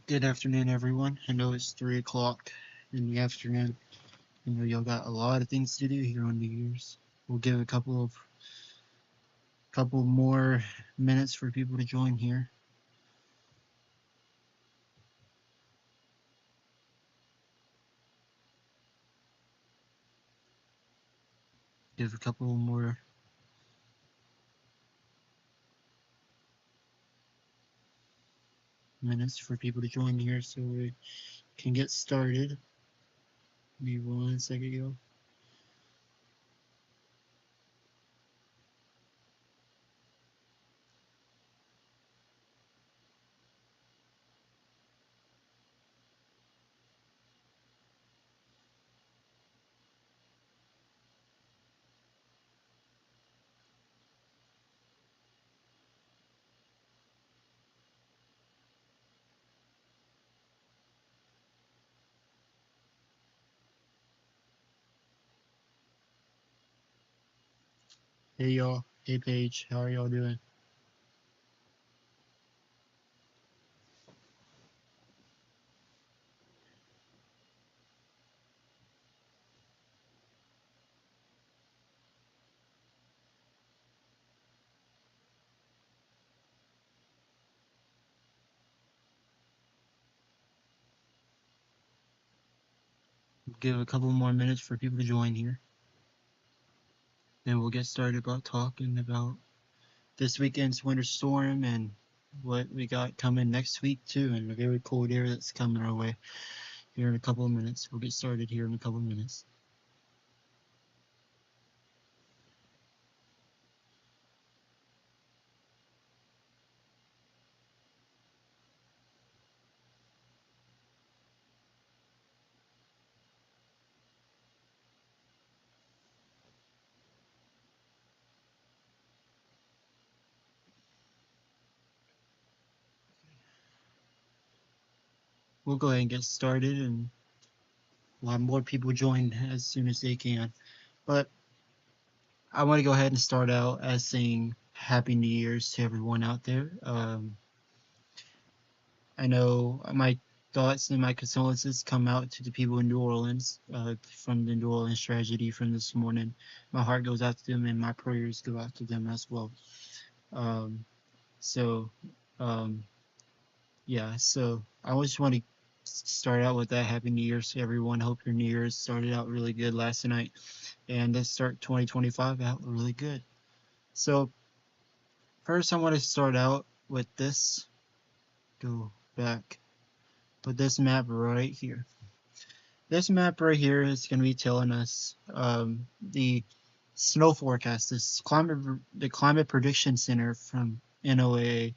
Good afternoon, everyone. I know it's 3 o'clock in the afternoon. I know y'all got a lot of things to do here on New Year's. We'll give a couple more minutes for people to join here. Give a couple more minutes for people to join here so we can get started. Maybe 1 second, y'all. Hey, y'all. Hey, Paige. How are y'all doing? Give a couple more minutes for people to join here. Then we'll get started about talking about this weekend's winter storm and what we got coming next week too, and a very cold air that's coming our way here in a couple of minutes. We'll get started here in a couple of minutes. We'll go ahead and get started, and we'll have more people join as soon as they can. But I want to go ahead and start out as saying Happy New Year's to everyone out there. I know my thoughts and my condolences come out to the people in New Orleans from the New Orleans tragedy from this morning. My heart goes out to them, and my prayers go out to them as well. Um, so, um, yeah, so I just want to start out with that. Happy New Year's to everyone. Hope your New Year's started out really good last night, and let's start 2025 out really good. So, first, I want to start out with this. Go back with this map right here. This map right here is going to be telling us the snow forecast. The Climate Prediction Center from NOAA.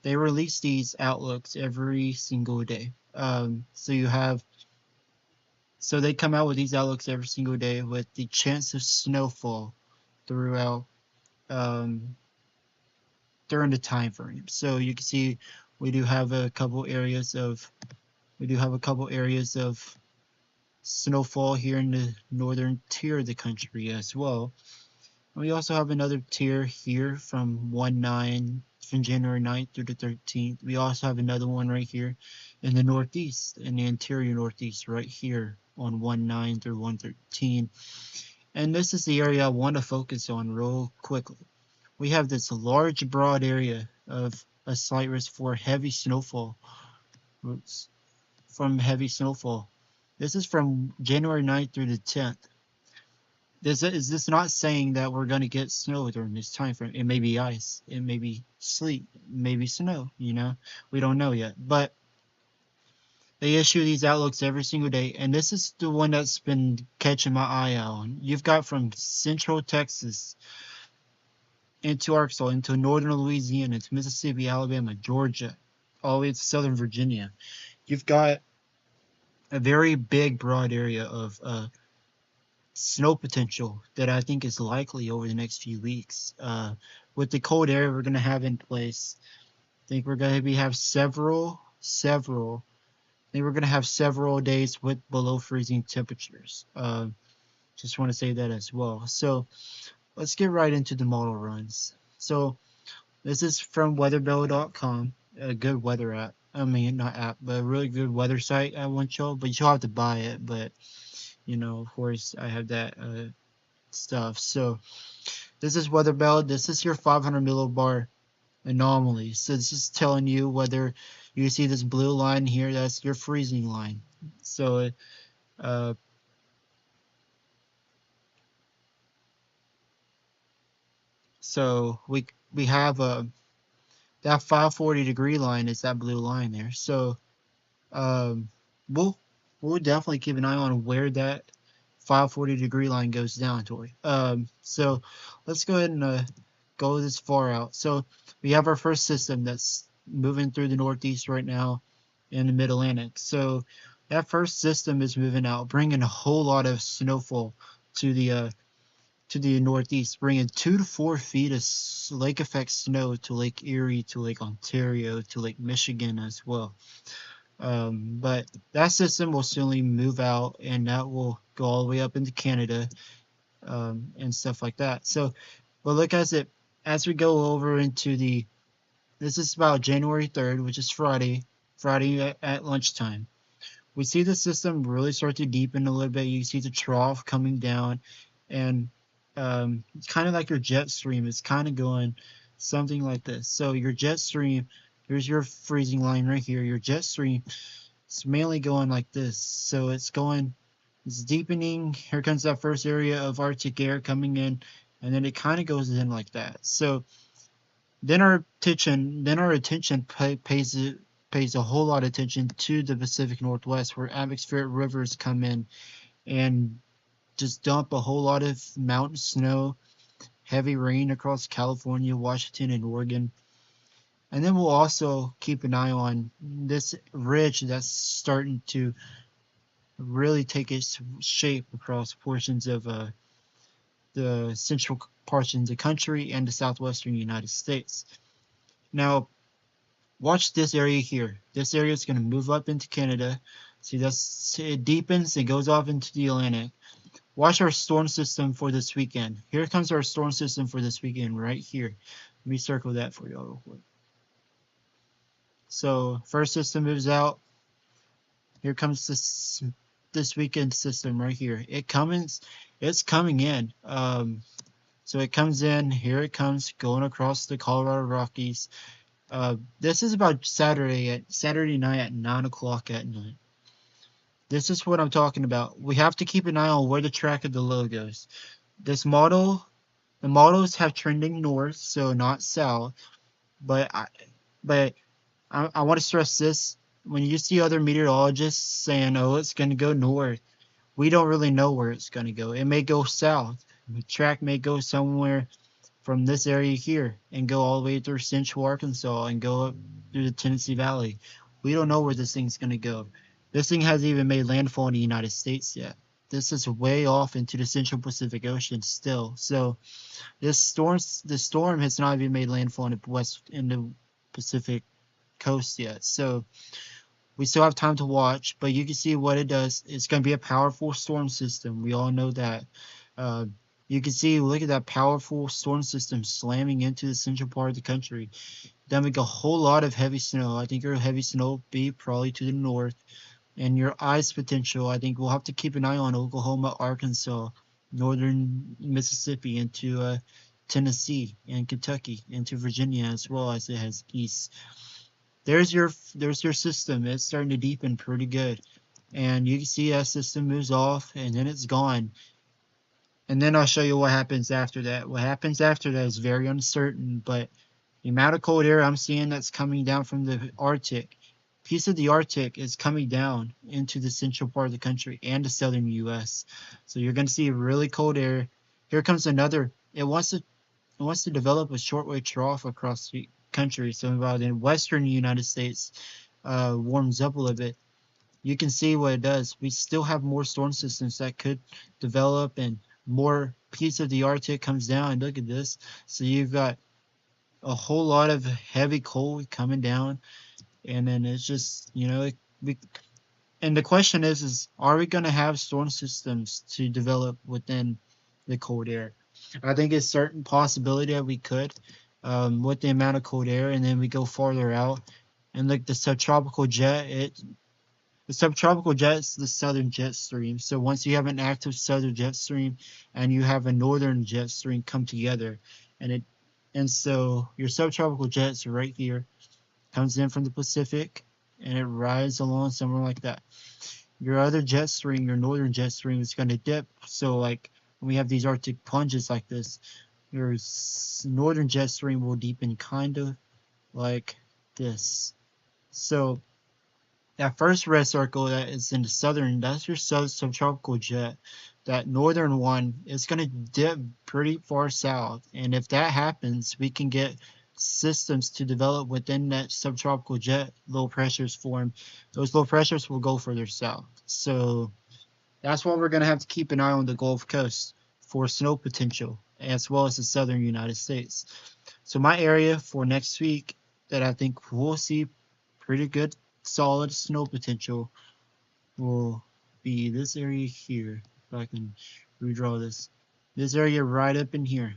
They release these outlooks every single day. So they come out with these outlooks every single day with the chance of snowfall throughout during the time frame. So you can see we do have a couple areas of snowfall here in the northern tier of the country as well. And we also have another tier here from January 9th through the 13th. We also have another one right here in the northeast, in the interior northeast, right here on 1/9 through 1/13. And this is the area I want to focus on real quickly. We have this large, broad area of a slight risk for heavy snowfall. From heavy snowfall. This is from January 9th through the 10th. Is this not saying that we're going to get snow during this time frame? It may be ice, it may be sleet, maybe snow, we don't know yet. But they issue these outlooks every single day, and this is the one that's been catching my eye on. You've got from central Texas into Arkansas, into northern Louisiana, into Mississippi, Alabama, Georgia, all the way to southern Virginia. You've got a very big, broad area of snow potential that I think is likely over the next few weeks. With the cold air we're going to have in place, I think we're going to have several days with below freezing temperatures. Just want to say that as well. So let's get right into the model runs. So This is from weatherbill.com, a good weather app. I mean, not app, but a really good weather site I want y'all, but you'll have to buy it. But, of course, I have that stuff. So, this is Weatherbill. This is your 500 millibar anomaly. So, this is telling you whether you see this blue line here, that's your freezing line. So, uh, we have that 540-degree line is that blue line there. So um, we'll definitely keep an eye on where that 540-degree line goes down toward. So let's go ahead and go this far out. So we have our first system that's moving through the Northeast right now in the Mid-Atlantic. So that first system is moving out, bringing a whole lot of snowfall to the Northeast, bringing 2 to 4 feet of lake effect snow to Lake Erie, to Lake Ontario, to Lake Michigan as well. But that system will soon move out, and that will go all the way up into Canada, and stuff like that. So, but look as we go over into this is about January 3rd, which is Friday at lunchtime. We see the system really start to deepen a little bit. You see the trough coming down, and it's kind of like your jet stream. It's kind of going something like this. So your jet stream, here's your freezing line right here. Your jet stream, it's mainly going like this. So it's deepening. Here comes that first area of Arctic air coming in, and then it kind of goes in like that. So then our attention pays a whole lot of attention to the Pacific Northwest, where atmospheric rivers come in and just dump a whole lot of mountain snow, heavy rain across California, Washington, and Oregon. And then we'll also keep an eye on this ridge that's starting to really take its shape across portions of the central portions of the country and the southwestern United States. Now, watch this area here. This area is going to move up into Canada. See, it deepens, it goes off into the Atlantic. Watch our storm system for this weekend. Here comes our storm system for this weekend right here. Let me circle that for y'all real quick. So first system moves out. Here comes this weekend system right here. It's coming in. So it comes in. Here it comes going across the Colorado Rockies. This is about Saturday night at 9 o'clock at night. This is what I'm talking about. We have to keep an eye on where the track of the low goes. The models have trending north, so not south. But I want to stress this. When you see other meteorologists saying, "Oh, it's going to go north," we don't really know where it's going to go. It may go south. The track may go somewhere from this area here and go all the way through central Arkansas and go up through the Tennessee Valley. We don't know where this thing's going to go. This thing hasn't even made landfall in the United States yet. This is way off into the Central Pacific Ocean still. So the storm has not even made landfall in the Pacific coast yet. So we still have time to watch, but you can see what it does. It's going to be a powerful storm system. We all know that. You can see, look at that powerful storm system slamming into the central part of the country. Then we got a whole lot of heavy snow. I think your heavy snow will be probably to the north. And your ice potential, I think we'll have to keep an eye on Oklahoma, Arkansas, northern Mississippi, into Tennessee and Kentucky, into Virginia as well as it has east. There's your system. It's starting to deepen pretty good. And you can see that system moves off and then it's gone. And then I'll show you what happens after that. What happens after that is very uncertain, but the amount of cold air I'm seeing that's coming down from the Arctic, piece of the Arctic is coming down into the central part of the country and the southern U.S. So you're going to see really cold air. Here comes another. It wants to develop a shortwave trough across the country. So while the western United States warms up a little bit, you can see what it does. We still have more storm systems that could develop, and more piece of the Arctic comes down. Look at this. So you've got a whole lot of heavy cold coming down, and then it's just, and the question is are we going to have storm systems to develop within the cold air? I think it's certain possibility that we could. with the amount of cold air, and then we go farther out, and like the subtropical jet, the subtropical jet is the southern jet stream. So once you have an active southern jet stream and you have a northern jet stream come together, and so your subtropical jet's right here, comes in from the Pacific, and it rides along somewhere like that. Your other jet stream, your northern jet stream, is going to dip. So like when we have these Arctic plunges like this, your northern jet stream will deepen kind of like this. So that first red circle that is in the southern, that's your subtropical jet. That northern one is going to dip pretty far south. And if that happens, we can get systems to develop within that subtropical jet. Low pressures form. Those low pressures will go further south. So that's why we're going to have to keep an eye on the Gulf Coast for snow potential, as well as the southern United States. So my area for next week that I think we'll see pretty good solid snow potential will be this area here. If I can redraw this area right up in here.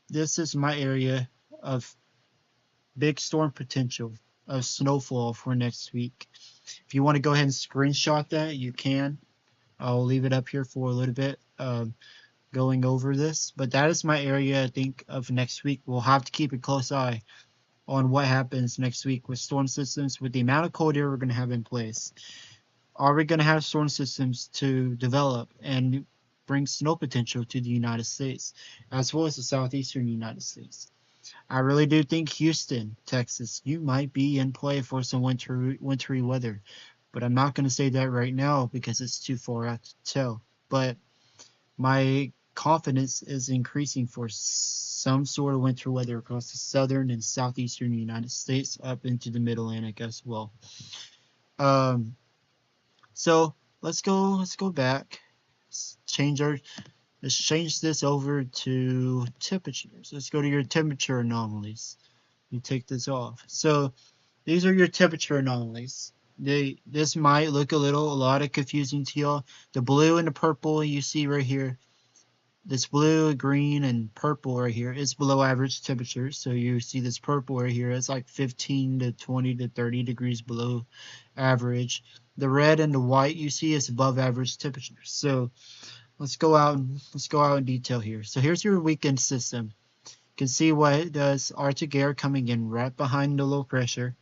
This is my area of big storm potential of snowfall for next week. If you want to go ahead and screenshot that, you can. I'll leave it up here for a little bit, going over this. But that is my area, I think, of next week. We'll have to keep a close eye on what happens next week with storm systems, with the amount of cold air we're going to have in place. Are we going to have storm systems to develop and bring snow potential to the United States, as well as the southeastern United States? I really do think Houston, Texas, you might be in play for some wintry weather, but I'm not going to say that right now because it's too far out to tell. But my confidence is increasing for some sort of winter weather across the southern and southeastern United States up into the Mid Atlantic as well. So let's go back. Let's change this over to temperatures. Let's go to your temperature anomalies. You take this off. So these are your temperature anomalies. This might look a lot of confusing to y'all. The blue and the purple you see right here, this blue, green, and purple right here is below average temperature. So you see this purple right here, it's like 15 to 20 to 30 degrees below average. The red and the white you see is above average temperature. So let's go out in detail here. So here's your weekend system. You can see what it does. Arctic air coming in right behind the low pressure.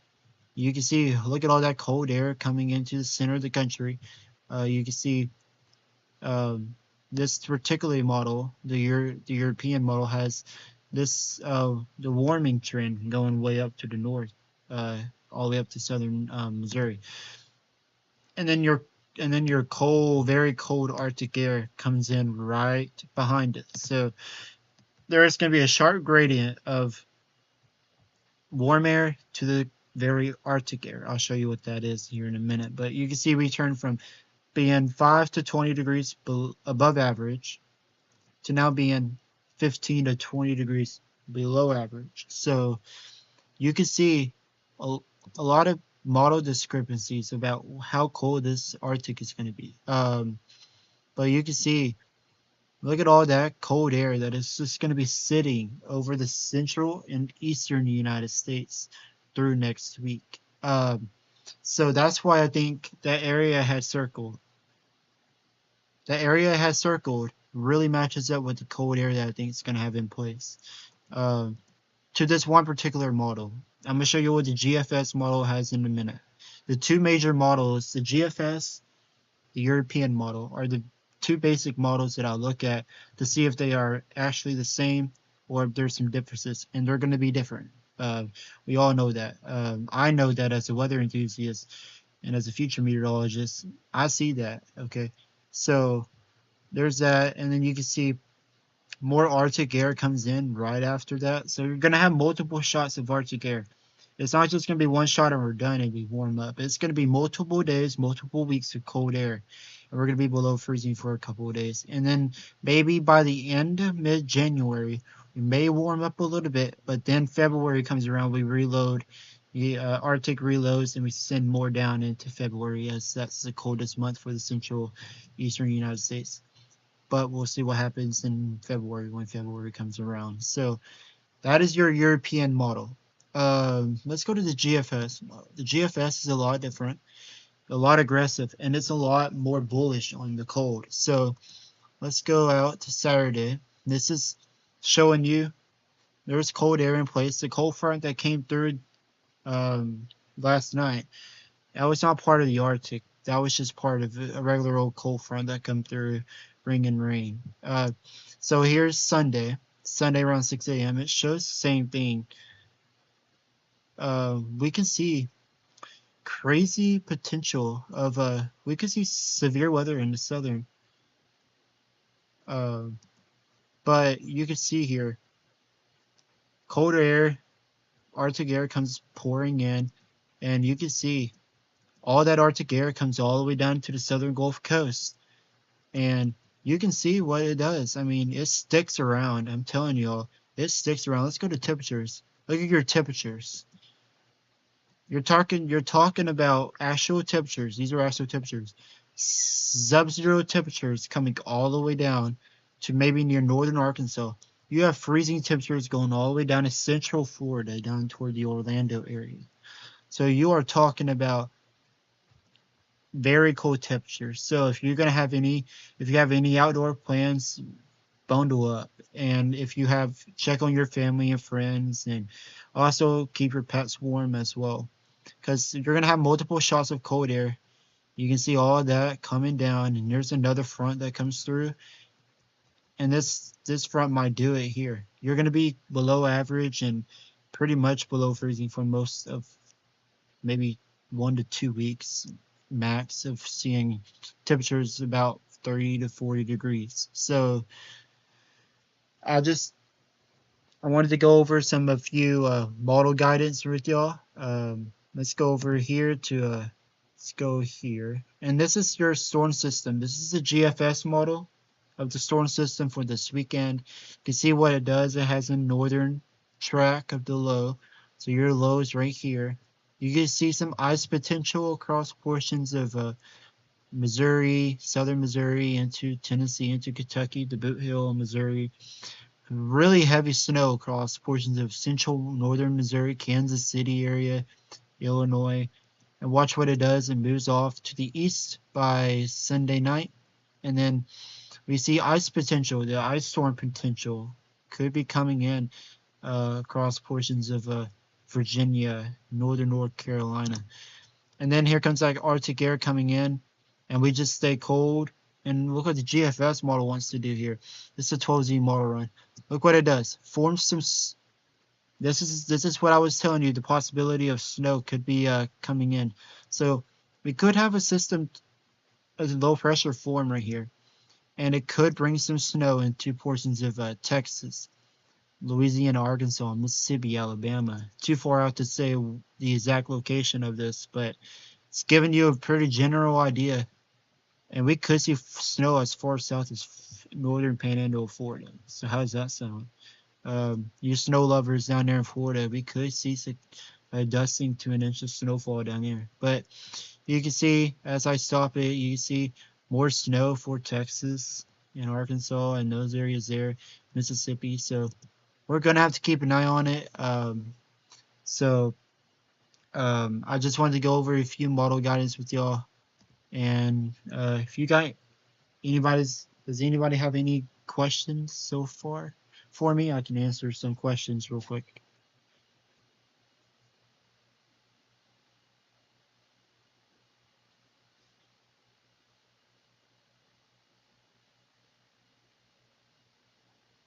You can see, look at all that cold air coming into the center of the country. You can see this particular model, the European model, has this the warming trend going way up to the north, all the way up to southern Missouri, and then your cold, very cold Arctic air comes in right behind it. So there is going to be a sharp gradient of warm air to the very Arctic air. I'll show you what that is here in a minute. But you can see we turn from being 5 to 20 degrees above average to now being 15 to 20 degrees below average. So you can see a lot of model discrepancies about how cold this Arctic is going to be. But you can see, look at all that cold air that is just going to be sitting over the central and eastern United States through next week. So that's why I think that area has circled. That area has circled really matches up with the cold air that I think it's going to have in place. To this one particular model. I'm going to show you what the GFS model has in a minute. The two major models, the GFS, the European model, are the two basic models that I'll look at to see if they are actually the same or if there's some differences, and they're going to be different. We all know that. I know that as a weather enthusiast and as a future meteorologist, I see that. Okay, so there's that, and then you can see more Arctic air comes in right after that. So you're going to have multiple shots of Arctic air. It's not just going to be one shot and we're done and we warm up. It's going to be multiple days, multiple weeks of cold air. And we're going to be below freezing for a couple of days. And then maybe by the end of mid-January, we may warm up a little bit. But then February comes around, we reload. The Arctic reloads and we send more down into February, as that's the coldest month for the central eastern United States. but we'll see what happens in February when February comes around. So that is your European model. Let's go to the GFS model. The GFS is a lot different, a lot aggressive, and it's a lot more bullish on the cold. So let's go out to Saturday. This is showing you there's cold air in place. The cold front that came through last night, that was not part of the Arctic. That was just part of a regular old cold front that come through bringing rain. So here's Sunday. Sunday around 6 a.m. It shows the same thing. We can see crazy potential of we could see severe weather in the southern. Uh, but you can see here, cold air, Arctic air comes pouring in, and you can see all that Arctic air comes all the way down to the southern Gulf Coast, and you can see what it does. I mean, it sticks around. I'm telling y'all, it sticks around. Let's go to temperatures. Look at your temperatures. You're talking about actual temperatures. These are actual temperatures. Sub-zero temperatures coming all the way down to maybe near northern Arkansas. You have freezing temperatures going all the way down to central Florida, down toward the Orlando area. So you are talking about very cold temperatures. So if you have any outdoor plans, bundle up. And if you have, check on your family and friends, and also keep your pets warm as well, because you're gonna have multiple shots of cold air. You can see all of that coming down, and there's another front that comes through, and this front might do it here. You're gonna be below average and pretty much below freezing for most of maybe 1 to 2 weeks max of seeing temperatures about 30 to 40 degrees. So I just I wanted to go over some a few model guidance with y'all. Let's go over here to let's go here, and this is your storm system. This is the GFS model of the storm system for this weekend. You can see what it does. It has a northern track of the low, so your low is right here. You can see some ice potential across portions of Missouri, southern Missouri, into Tennessee, into Kentucky, the Boot Hill, Missouri. Really heavy snow across portions of central northern Missouri, Kansas City area, Illinois. And watch what it does. It moves off to the east by Sunday night. And then we see ice potential, the ice storm potential could be coming in across portions of Virginia, northern North Carolina. And then here comes like Arctic air coming in, and we just stay cold. And look what the GFS model wants to do here. This is a 12Z model run. Look what it does. Forms some. This is what I was telling you. The possibility of snow could be coming in. So we could have a system, a low pressure form right here, and it could bring some snow into portions of Texas, Louisiana, Arkansas, Mississippi, Alabama. Too far out to say the exact location of this, but it's giving you a pretty general idea. And we could see snow as far south as northern Panhandle, Florida. So how does that sound? You snow lovers down there in Florida, we could see a dusting to an inch of snowfall down there. But you can see as I stop it, you see more snow for Texas and Arkansas and those areas there, Mississippi. So we're gonna have to keep an eye on it. I just wanted to go over a few model guidance with y'all. And if you got does anybody have any questions so far for me? I can answer some questions real quick.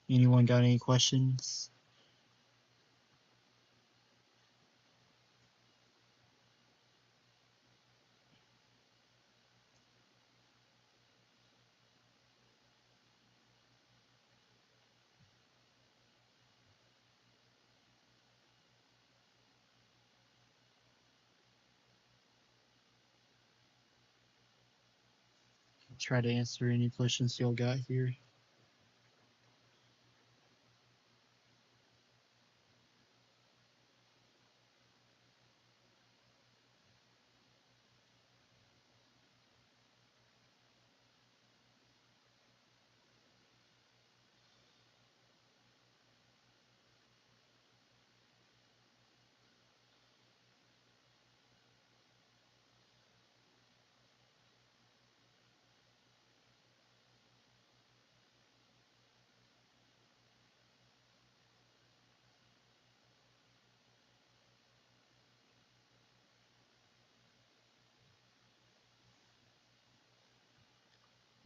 Anyone got any questions? Try to answer any questions y'all got here.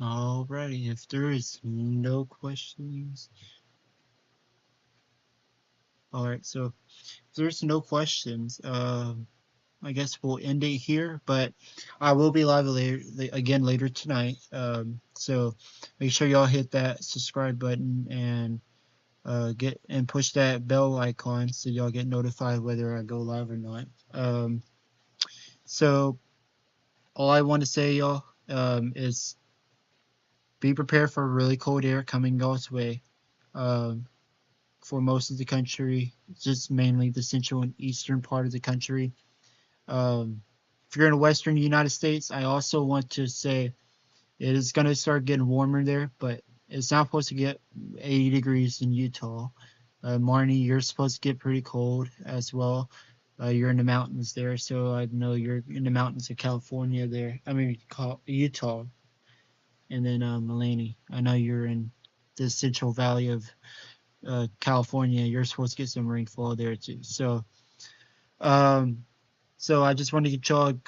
Alrighty, if there is no questions. Alright, so if there's no questions, I guess we'll end it here, but I will be live again later tonight. So make sure y'all hit that subscribe button and get and push that bell icon so y'all get notified whether I go live or not. So all I want to say, y'all, is be prepared for really cold air coming y'all's way. For most of the country, just mainly the central and eastern part of the country. If you're in the western United States, I also want to say it is going to start getting warmer there, but it's not supposed to get 80 degrees in Utah. Marnie, you're supposed to get pretty cold as well. You're in the mountains there, so I know you're in the mountains of California there. I mean, Utah. And then Mulaney, I know you're in the Central Valley of California. You're supposed to get some rainfall there too. Um, so I just wanted to get y'all a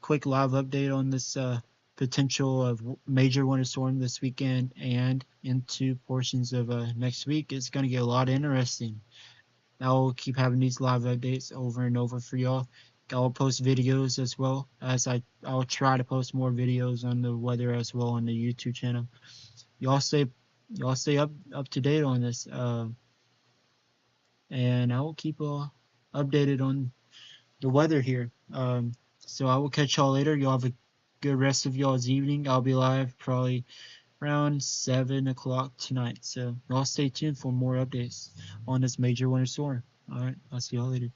quick live update on this potential of major winter storm this weekend and into portions of next week. It's going to get a lot interesting. I'll keep having these live updates over and over for y'all. I'll post videos as well as I'll try to post more videos on the weather as well on the YouTube channel. Y'all stay up to date on this, and I will keep updated on the weather here. So I will catch y'all later. Y'all have a good rest of y'all's evening. I'll be live probably around 7 o'clock tonight. So y'all stay tuned for more updates on this major winter storm. All right, I'll see y'all later.